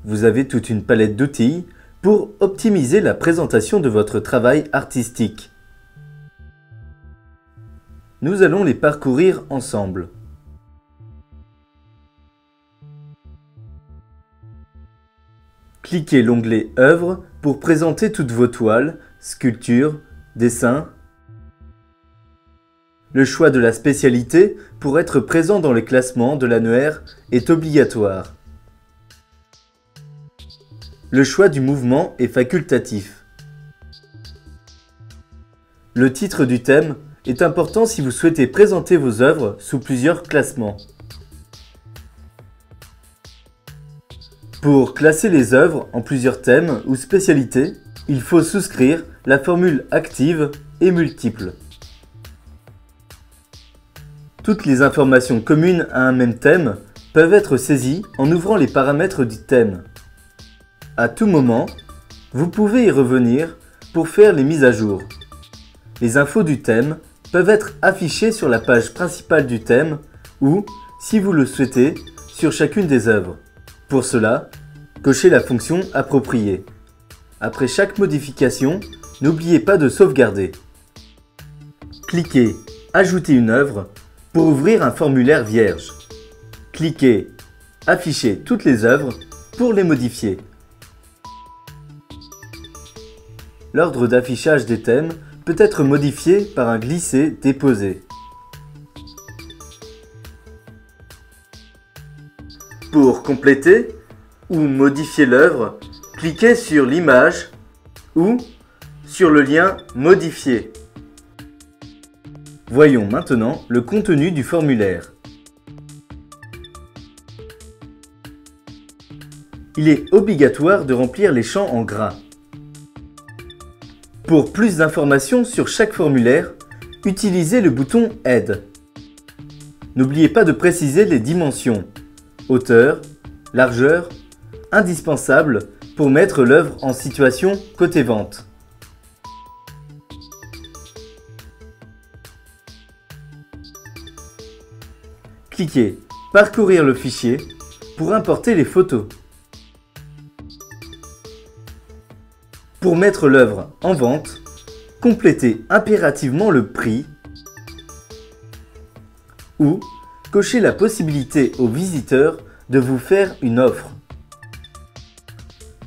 vous avez toute une palette d'outils pour optimiser la présentation de votre travail artistique. Nous allons les parcourir ensemble. Cliquez l'onglet Œuvres pour présenter toutes vos toiles, sculptures, dessins. Le choix de la spécialité pour être présent dans les classements de l'annuaire est obligatoire. Le choix du mouvement est facultatif. Le titre du thème est important si vous souhaitez présenter vos œuvres sous plusieurs classements. Pour classer les œuvres en plusieurs thèmes ou spécialités, il faut souscrire la formule active et multiple. Toutes les informations communes à un même thème peuvent être saisies en ouvrant les paramètres du thème. À tout moment, vous pouvez y revenir pour faire les mises à jour. Les infos du thème peuvent être affichées sur la page principale du thème ou, si vous le souhaitez, sur chacune des œuvres. Pour cela, cochez la fonction appropriée. Après chaque modification, n'oubliez pas de sauvegarder. Cliquez Ajouter une œuvre pour ouvrir un formulaire vierge. Cliquez Afficher toutes les œuvres pour les modifier. L'ordre d'affichage des thèmes peut être modifié par un glisser-déposer. Pour compléter ou modifier l'œuvre, cliquez sur l'image ou sur le lien Modifier. Voyons maintenant le contenu du formulaire. Il est obligatoire de remplir les champs en gras. Pour plus d'informations sur chaque formulaire, utilisez le bouton Aide. N'oubliez pas de préciser les dimensions, hauteur, largeur, indispensable pour mettre l'œuvre en situation côté vente. Cliquez Parcourir le fichier pour importer les photos. Pour mettre l'œuvre en vente, complétez impérativement le prix ou cochez la possibilité aux visiteurs de vous faire une offre.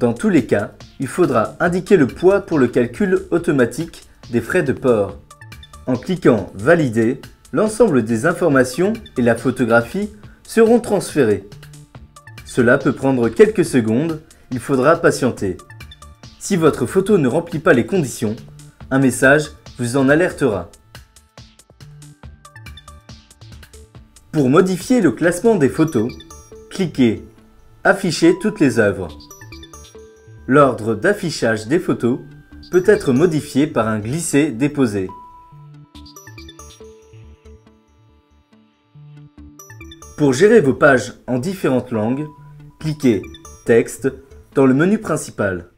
Dans tous les cas, il faudra indiquer le poids pour le calcul automatique des frais de port. En cliquant Valider, l'ensemble des informations et la photographie seront transférées. Cela peut prendre quelques secondes, il faudra patienter. Si votre photo ne remplit pas les conditions, un message vous en alertera. Pour modifier le classement des photos, cliquez Afficher toutes les œuvres. L'ordre d'affichage des photos peut être modifié par un glisser-déposer. Pour gérer vos pages en différentes langues, cliquez Texte dans le menu principal.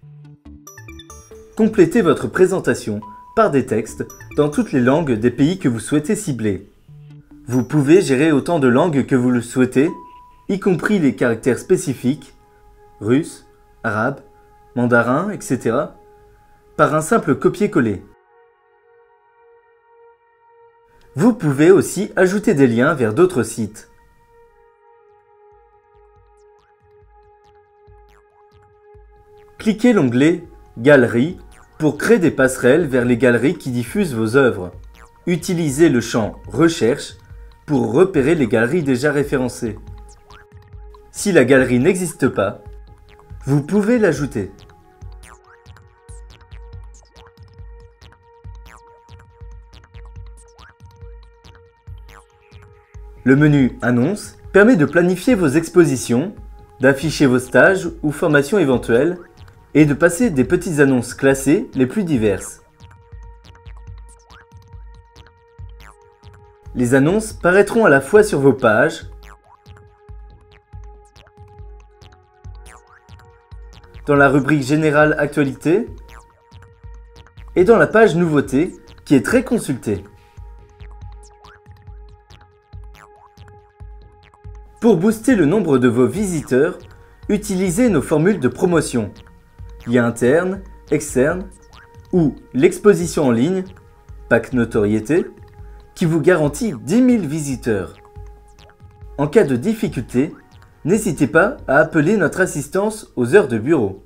Complétez votre présentation par des textes dans toutes les langues des pays que vous souhaitez cibler. Vous pouvez gérer autant de langues que vous le souhaitez, y compris les caractères spécifiques, russe, arabe, mandarin, etc., par un simple copier-coller. Vous pouvez aussi ajouter des liens vers d'autres sites. Cliquez l'onglet Galeries pour créer des passerelles vers les galeries qui diffusent vos œuvres. Utilisez le champ Recherche pour repérer les galeries déjà référencées. Si la galerie n'existe pas, vous pouvez l'ajouter. Le menu Annonces permet de planifier vos expositions, d'afficher vos stages ou formations éventuelles et de passer des petites annonces classées les plus diverses. Les annonces paraîtront à la fois sur vos pages, dans la rubrique Générale Actualité et dans la page Nouveautés qui est très consultée. Pour booster le nombre de vos visiteurs, Utilisez nos formules de promotion, lien interne, externe ou l'exposition en ligne, pack notoriété, qui vous garantit 10 000 visiteurs. En cas de difficulté, n'hésitez pas à appeler notre assistance aux heures de bureau.